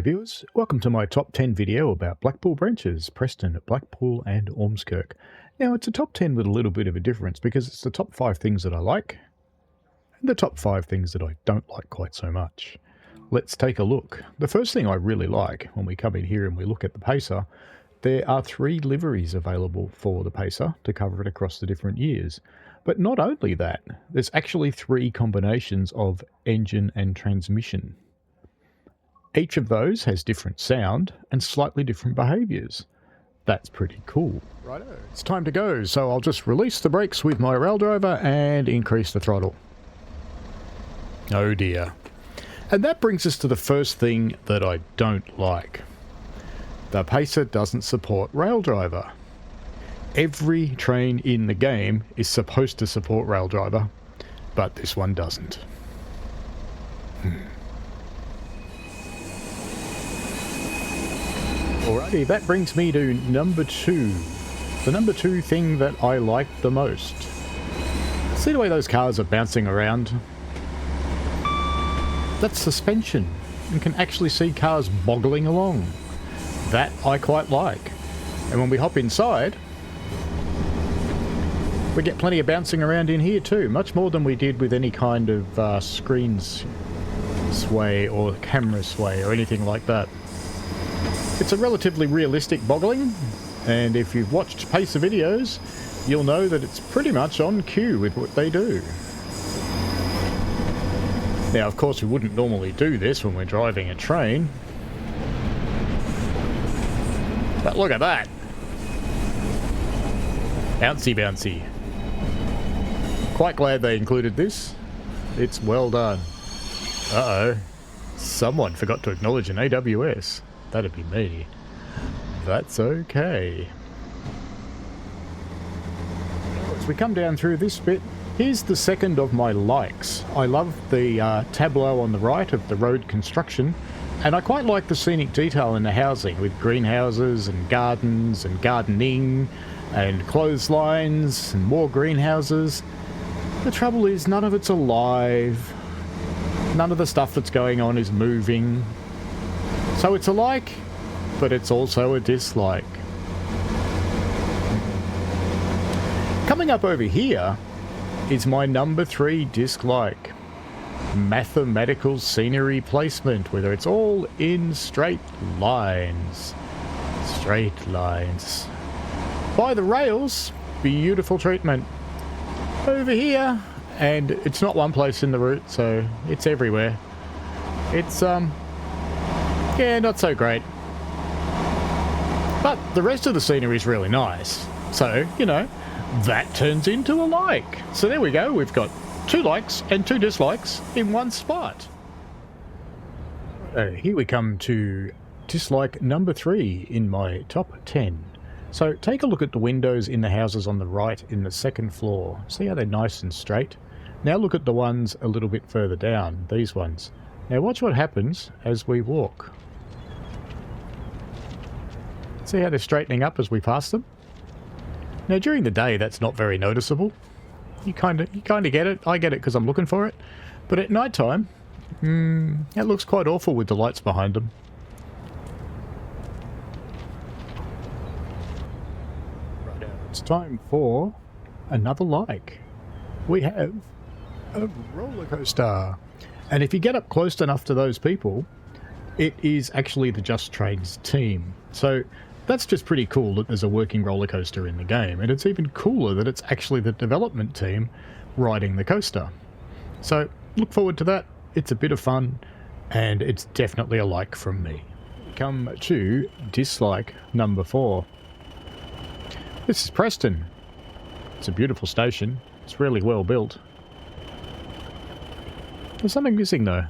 G'day viewers, welcome to my top 10 video about BlackPool branches, Preston, BlackPool and Ormskirk. Now it's a top 10 with a little bit of a difference because it's the top 5 things that I like and the top 5 things that I don't like quite so much. Let's take a look. The first thing I really like when we come in here and we look at the Pacer, there are 3 liveries available for the Pacer to cover it across the different years. But not only that, there's actually 3 combinations of engine and transmission. Each of those has different sound and slightly different behaviours. That's pretty cool. Righto, it's time to go, so I'll just release the brakes with my rail driver and increase the throttle. Oh dear. And that brings us to the first thing that I don't like. The Pacer doesn't support rail driver. Every train in the game is supposed to support rail driver, but this one doesn't. Alrighty, that brings me to number 2. The number 2 thing that I like the most. See the way those cars are bouncing around? That's suspension. You can actually see cars boggling along. That I quite like. And when we hop inside, we get plenty of bouncing around in here too, much more than we did with any kind of screens sway or camera sway or anything like that. It's a relatively realistic boggling, and if you've watched Pacer videos, you'll know that it's pretty much on cue with what they do. Now, of course, we wouldn't normally do this when we're driving a train. But look at that! Bouncy bouncy. Quite glad they included this. It's well done. Uh-oh. Someone forgot to acknowledge an AWS. That'd be me. That's okay. As we come down through this bit, here's the second of my likes. I love the tableau on the right of the road construction, and I quite like the scenic detail in the housing with greenhouses and gardens and gardening and clotheslines and more greenhouses. The trouble is none of it's alive. None of the stuff that's going on is moving. So it's a like, but it's also a dislike. Coming up over here is my number 3 dislike. Mathematical scenery placement, whether it's all in straight lines. Straight lines. By the rails, beautiful treatment. Over here, and it's not one place in the route, so it's everywhere. It's, yeah, not so great. But the rest of the scenery is really nice. So, you know, that turns into a like. So there we go. We've got 2 likes and 2 dislikes in one spot. Here we come to dislike number 3 in my top 10. So take a look at the windows in the houses on the right in the second floor. See how they're nice and straight? Now look at the ones a little bit further down, these ones. Now watch what happens as we walk. See how they're straightening up as we pass them? Now during the day that's not very noticeable. You kind of get it. I get it because I'm looking for it. But at night time, it looks quite awful with the lights behind them. Right, it's time for another like. We have a roller coaster. And if you get up close enough to those people, it is actually the Just Trains team. So that's just pretty cool that there's a working roller coaster in the game, and it's even cooler that it's actually the development team riding the coaster. So look forward to that. It's a bit of fun, and it's definitely a like from me. Come to dislike number 4. This is Preston. It's a beautiful station. It's really well built. There's something missing though.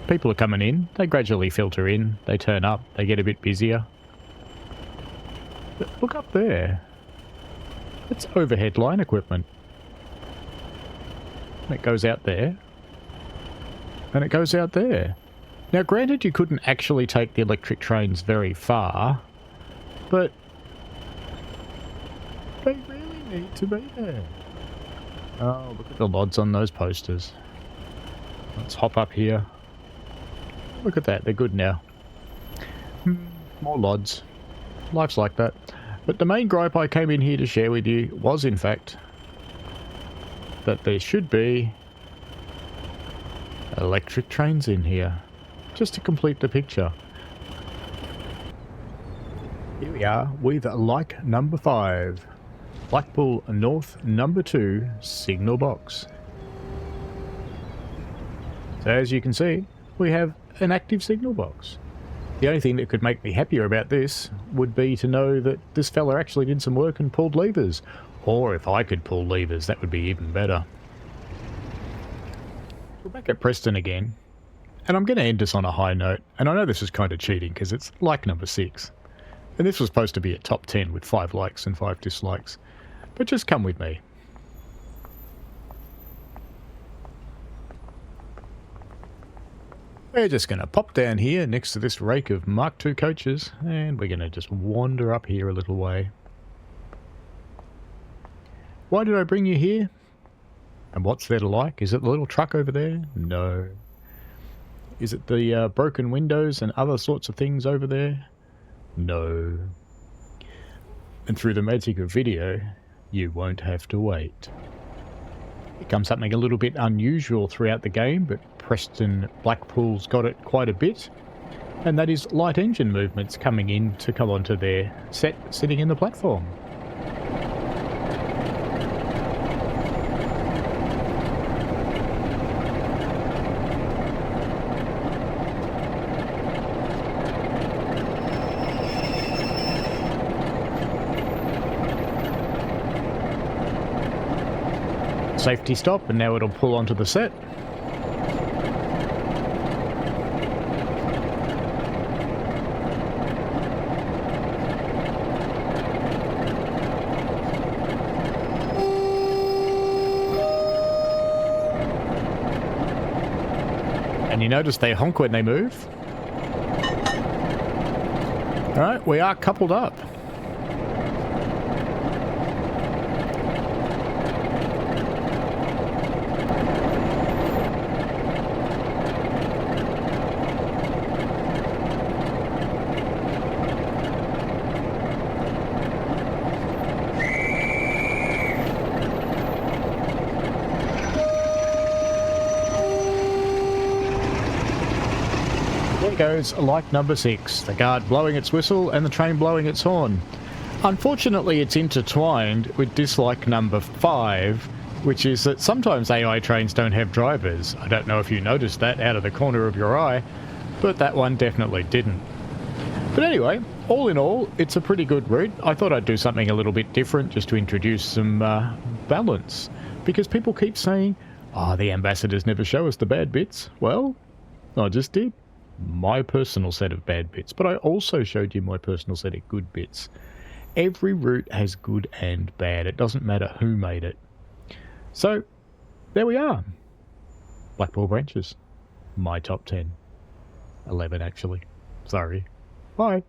People are coming in, they gradually filter in, they turn up, they get a bit busier. But look up there. It's overhead line equipment. It goes out there. And it goes out there. Now granted you couldn't actually take the electric trains very far, but they really need to be there. Oh, look at the odds on those posters. Let's hop up here. Look at that, they're good now. More LODs. Life's like that. But the main gripe I came in here to share with you was, in fact, that there should be electric trains in here, just to complete the picture. Here we are with like number 5, Blackpool North number 2 signal box. So as you can see, we have an active signal box. The only thing that could make me happier about this would be to know that this fella actually did some work and pulled levers. Or if I could pull levers, that would be even better. We're back at Preston again, and I'm going to end this on a high note. And I know this is kind of cheating because it's like number 6. And this was supposed to be a top 10 with 5 likes and 5 dislikes. But just come with me. We're just going to pop down here next to this rake of Mark II coaches, and we're going to just wander up here a little way. Why did I bring you here? And what's there to like? Is it the little truck over there? No. Is it the broken windows and other sorts of things over there? No. And through the magic of video, you won't have to wait. Here comes something a little bit unusual throughout the game, but Preston Blackpool's got it quite a bit. And that is light engine movements coming in to come onto their set sitting in the platform. Safety stop, and now it'll pull onto the set. And you notice they honk when they move. Alright, we are coupled up. Goes like number 6, the guard blowing its whistle and the train blowing its horn. Unfortunately, it's intertwined with dislike number 5, which is that sometimes AI trains don't have drivers. I don't know if you noticed that out of the corner of your eye, but that one definitely didn't. But anyway, all in all, it's a pretty good route. I thought I'd do something a little bit different just to introduce some balance, because people keep saying, oh, the ambassadors never show us the bad bits. Well, I just did. My personal set of bad bits, but I also showed you my personal set of good bits. Every route has good and bad. It doesn't matter who made it. So, there we are. Blackpool branches. My top 10. 11 actually. Sorry. Bye.